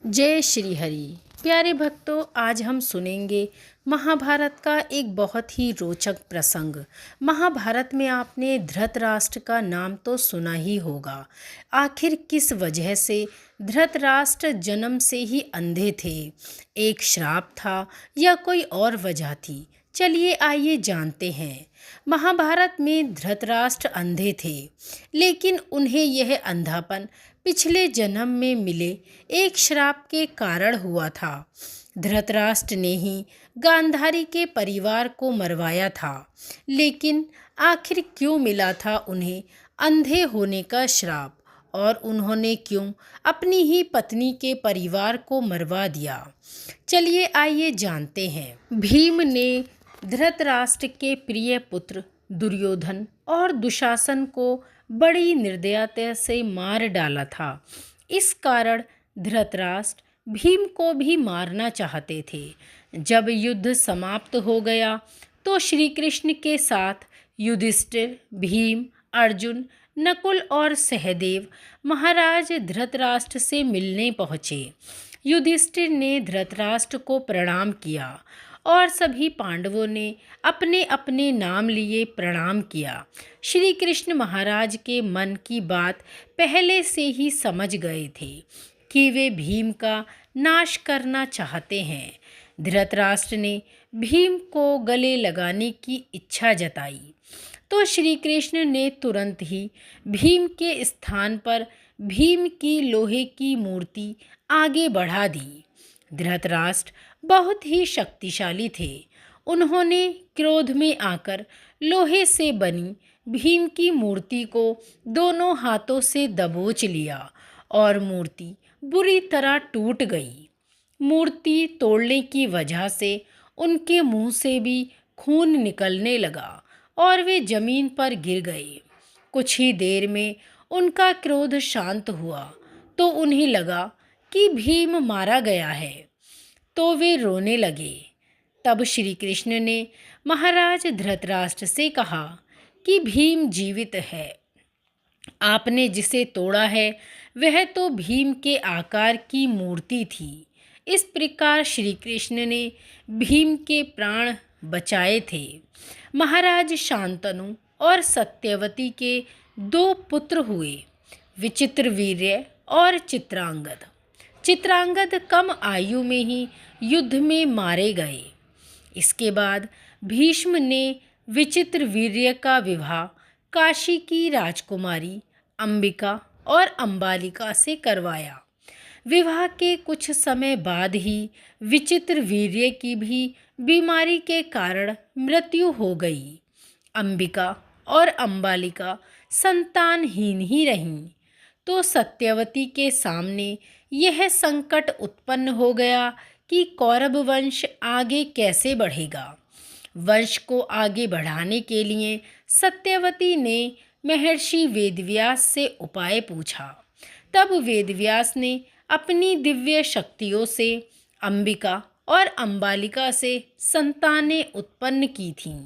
जय श्री हरि। प्यारे भक्तों, आज हम सुनेंगे महाभारत का एक बहुत ही रोचक प्रसंग। महाभारत में आपने धृतराष्ट्र का नाम तो सुना ही होगा। आखिर किस वजह से धृतराष्ट्र जन्म से ही अंधे थे? एक श्राप था या कोई और वजह थी? चलिए आइए जानते हैं। महाभारत में धृतराष्ट्र अंधे थे, लेकिन उन्हें यह अंधापन पिछले जन्म में मिले एक श्राप के कारण हुआ था। धृतराष्ट्र ने ही गांधारी के परिवार को मरवाया था, लेकिन आखिर क्यों मिला था उन्हें अंधे होने का श्राप, और उन्होंने क्यों अपनी ही पत्नी के परिवार को मरवा दिया? चलिए आइए जानते हैं। भीम ने धृतराष्ट्र के प्रिय पुत्र दुर्योधन और दुशासन को बड़ी निर्दयता से मार डाला था। इस कारण धृतराष्ट्र भीम को भी मारना चाहते थे। जब युद्ध समाप्त हो गया तो श्री कृष्ण के साथ युधिष्ठिर, भीम, अर्जुन, नकुल और सहदेव महाराज धृतराष्ट्र से मिलने पहुँचे। युधिष्ठिर ने धृतराष्ट्र को प्रणाम किया और सभी पांडवों ने अपने अपने नाम लिए प्रणाम किया। श्री कृष्ण महाराज के मन की बात पहले से ही समझ गए थे कि वे भीम का नाश करना चाहते हैं। धृतराष्ट्र ने भीम को गले लगाने की इच्छा जताई तो श्री कृष्ण ने तुरंत ही भीम के स्थान पर भीम की लोहे की मूर्ति आगे बढ़ा दी। धृतराष्ट्र बहुत ही शक्तिशाली थे। उन्होंने क्रोध में आकर लोहे से बनी भीम की मूर्ति को दोनों हाथों से दबोच लिया और मूर्ति बुरी तरह टूट गई। मूर्ति तोड़ने की वजह से उनके मुंह से भी खून निकलने लगा और वे जमीन पर गिर गए। कुछ ही देर में उनका क्रोध शांत हुआ तो उन्हें लगा कि भीम मारा गया है, तो वे रोने लगे। तब श्री कृष्ण ने महाराज धृतराष्ट्र से कहा कि भीम जीवित है। आपने जिसे तोड़ा है वह तो भीम के आकार की मूर्ति थी। इस प्रकार श्री कृष्ण ने भीम के प्राण बचाए थे। महाराज शांतनु और सत्यवती के दो पुत्र हुए, विचित्रवीर्य और चित्रांगद। चित्रांगद कम आयु में ही युद्ध में मारे गए। इसके बाद भीष्म ने विचित्रवीर्य का विवाह काशी की राजकुमारी अंबिका और अंबालिका से करवाया। विवाह के कुछ समय बाद ही विचित्रवीर्य की भी बीमारी के कारण मृत्यु हो गई। अंबिका और अंबालिका संतानहीन ही रहीं। तो सत्यवती के सामने यह संकट उत्पन्न हो गया कि कौरव वंश आगे कैसे बढ़ेगा। वंश को आगे बढ़ाने के लिए सत्यवती ने महर्षि वेदव्यास से उपाय पूछा। तब वेदव्यास ने अपनी दिव्य शक्तियों से अंबिका और अंबालिका से संतानें उत्पन्न की थीं।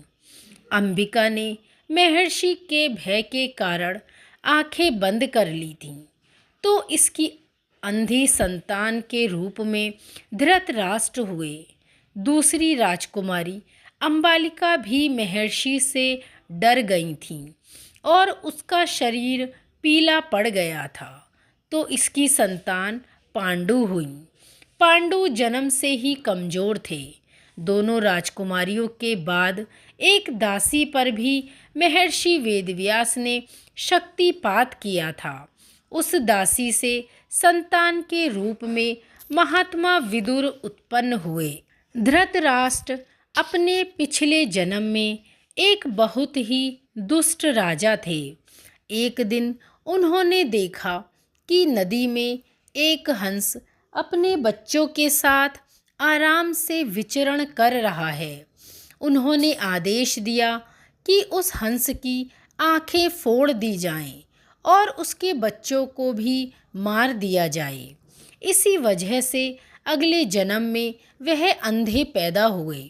अंबिका ने महर्षि के भय के कारण आंखें बंद कर ली थीं, तो इसकी अंधी संतान के रूप में धृतराष्ट्र हुए। दूसरी राजकुमारी अंबालिका भी महर्षि से डर गई थी और उसका शरीर पीला पड़ गया था, तो इसकी संतान पांडु हुई। पांडु जन्म से ही कमजोर थे। दोनों राजकुमारियों के बाद एक दासी पर भी महर्षि वेदव्यास ने शक्तिपात किया था। उस दासी से संतान के रूप में महात्मा विदुर उत्पन्न हुए। धृतराष्ट्र अपने पिछले जन्म में एक बहुत ही दुष्ट राजा थे। एक दिन उन्होंने देखा कि नदी में एक हंस अपने बच्चों के साथ आराम से विचरण कर रहा है। उन्होंने आदेश दिया कि उस हंस की आंखें फोड़ दी जाएं और उसके बच्चों को भी मार दिया जाए। इसी वजह से अगले जन्म में वह अंधे पैदा हुए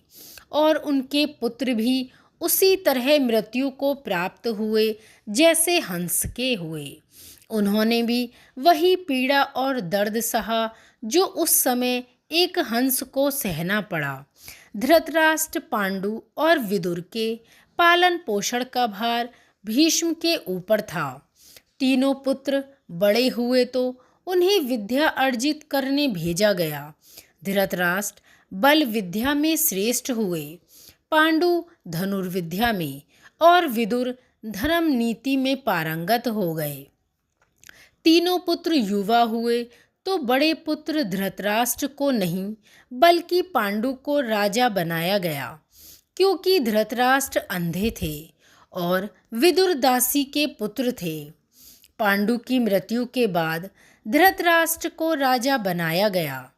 और उनके पुत्र भी उसी तरह मृत्यु को प्राप्त हुए जैसे हंस के हुए। उन्होंने भी वही पीड़ा और दर्द सहा जो उस समय एक हंस को सहना पड़ा। धृतराष्ट्र, पांडु और विदुर के पालन पोषण का भार भीष्म के ऊपर था। तीनों पुत्र बड़े हुए तो उन्हें विद्या अर्जित करने भेजा गया। धृतराष्ट्र बल विद्या में श्रेष्ठ हुए, पांडु धनुर्विद्या में और विदुर धर्म नीति में पारंगत हो गए। तीनों पुत्र युवा हुए तो बड़े पुत्र धृतराष्ट्र को नहीं बल्कि पांडु को राजा बनाया गया, क्योंकि धृतराष्ट्र अंधे थे और विदुर दासी के पुत्र थे। पांडु की मृत्यु के बाद धृतराष्ट्र को राजा बनाया गया।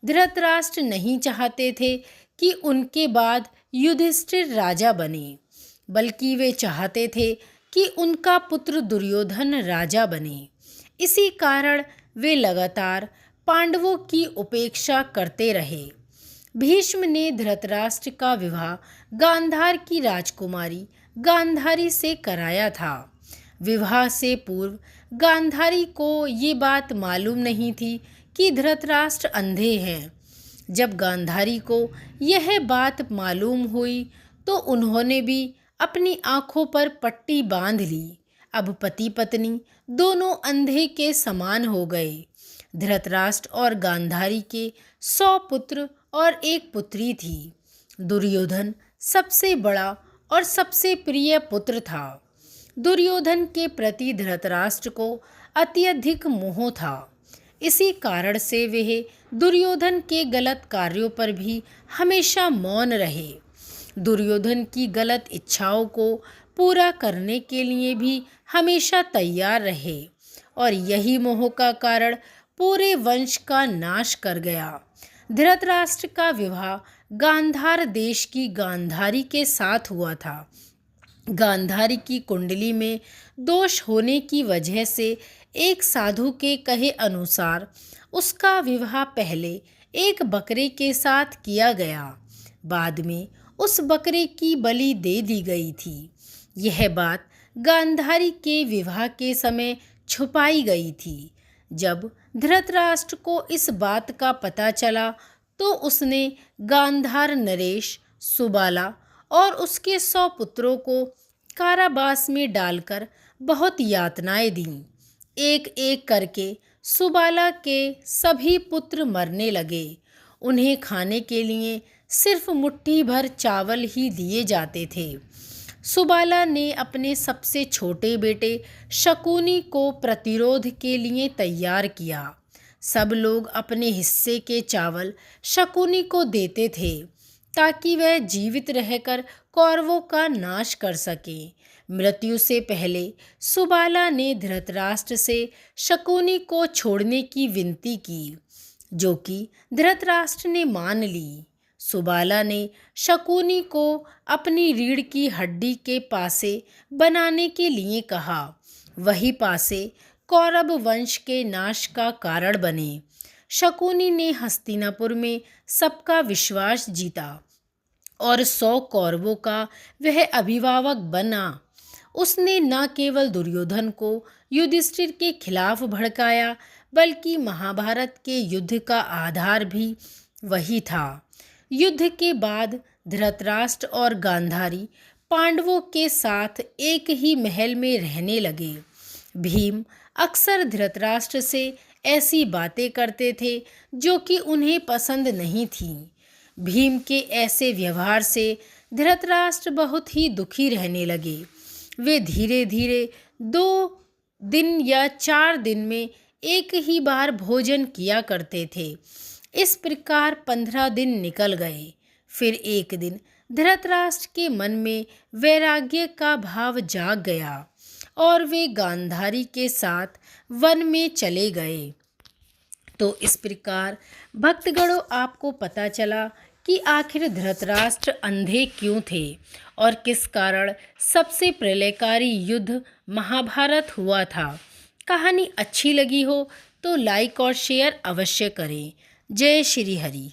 धृतराष्ट्र नहीं चाहते थे कि उनके बाद युधिष्ठिर राजा बने, बल्कि वे चाहते थे कि उनका पुत्र दुर्योधन राजा बने। इसी कारण वे लगातार पांडवों की उपेक्षा करते रहे। भीष्म ने धृतराष्ट्र का विवाह गांधार की राजकुमारी गांधारी से कराया था। विवाह से पूर्व गांधारी को ये बात मालूम नहीं थी कि धृतराष्ट्र अंधे हैं। जब गांधारी को यह बात मालूम हुई तो उन्होंने भी अपनी आंखों पर पट्टी बांध ली। अब पति पत्नी दोनों अंधे के समान हो गए। धृतराष्ट्र और गांधारी के 100 पुत्र और एक पुत्री थी। दुर्योधन सबसे बड़ा और सबसे प्रिय पुत्र था। दुर्योधन के प्रति धृतराष्ट्र को अत्यधिक मोह था। इसी कारण से वे दुर्योधन के गलत कार्यों पर भी हमेशा मौन रहे। दुर्योधन की गलत इच्छाओं को पूरा करने के लिए भी हमेशा तैयार रहे और यही मोह का कारण पूरे वंश का नाश कर गया। धृतराष्ट्र का विवाह गांधार देश की गांधारी के साथ हुआ था। गांधारी की कुंडली में दोष होने की वजह से एक साधु के कहे अनुसार उसका विवाह पहले एक बकरे के साथ किया गया, बाद में उस बकरे की बलि दे दी गई थी। यह बात गांधारी के विवाह के समय छुपाई गई थी। जब धृतराष्ट्र को इस बात का पता चला तो उसने गांधार नरेश, सुबाला और उसके 100 पुत्रों को कारावास में डालकर बहुत यातनाएं दीं। एक एक करके सुबाला के सभी पुत्र मरने लगे। उन्हें खाने के लिए सिर्फ मुट्ठी भर चावल ही दिए जाते थे। सुबाला ने अपने सबसे छोटे बेटे शकुनी को प्रतिरोध के लिए तैयार किया। सब लोग अपने हिस्से के चावल शकुनी को देते थे ताकि वह जीवित रहकर कौरवों का नाश कर सके। मृत्यु से पहले सुबाला ने धृतराष्ट्र से शकुनी को छोड़ने की विनती की, जो कि धृतराष्ट्र ने मान ली। सुबाला ने शकुनी को अपनी रीढ़ की हड्डी के पासे बनाने के लिए कहा। वही पासे कौरव वंश के नाश का कारण बने। शकुनी ने हस्तिनापुर में सबका विश्वास जीता और 100 कौरवों का वह अभिभावक बना। उसने न केवल दुर्योधन को युधिष्ठिर के खिलाफ भड़काया, बल्कि महाभारत के युद्ध का आधार भी वही था। युद्ध के बाद धृतराष्ट्र और गांधारी पांडवों के साथ एक ही महल में रहने लगे। भीम अक्सर धृतराष्ट्र से ऐसी बातें करते थे जो कि उन्हें पसंद नहीं थीं। भीम के ऐसे व्यवहार से धृतराष्ट्र बहुत ही दुखी रहने लगे। वे धीरे धीरे 2 दिन या 4 दिन में एक ही बार भोजन किया करते थे। इस प्रकार 15 दिन निकल गए। फिर एक दिन धृतराष्ट्र के मन में वैराग्य का भाव जाग गया और वे गांधारी के साथ वन में चले गए। तो इस प्रकार भक्तगणों, आपको पता चला कि आखिर धृतराष्ट्र अंधे क्यों थे और किस कारण सबसे प्रलयकारी युद्ध महाभारत हुआ था। कहानी अच्छी लगी हो तो लाइक और शेयर अवश्य करें। जय श्री हरि।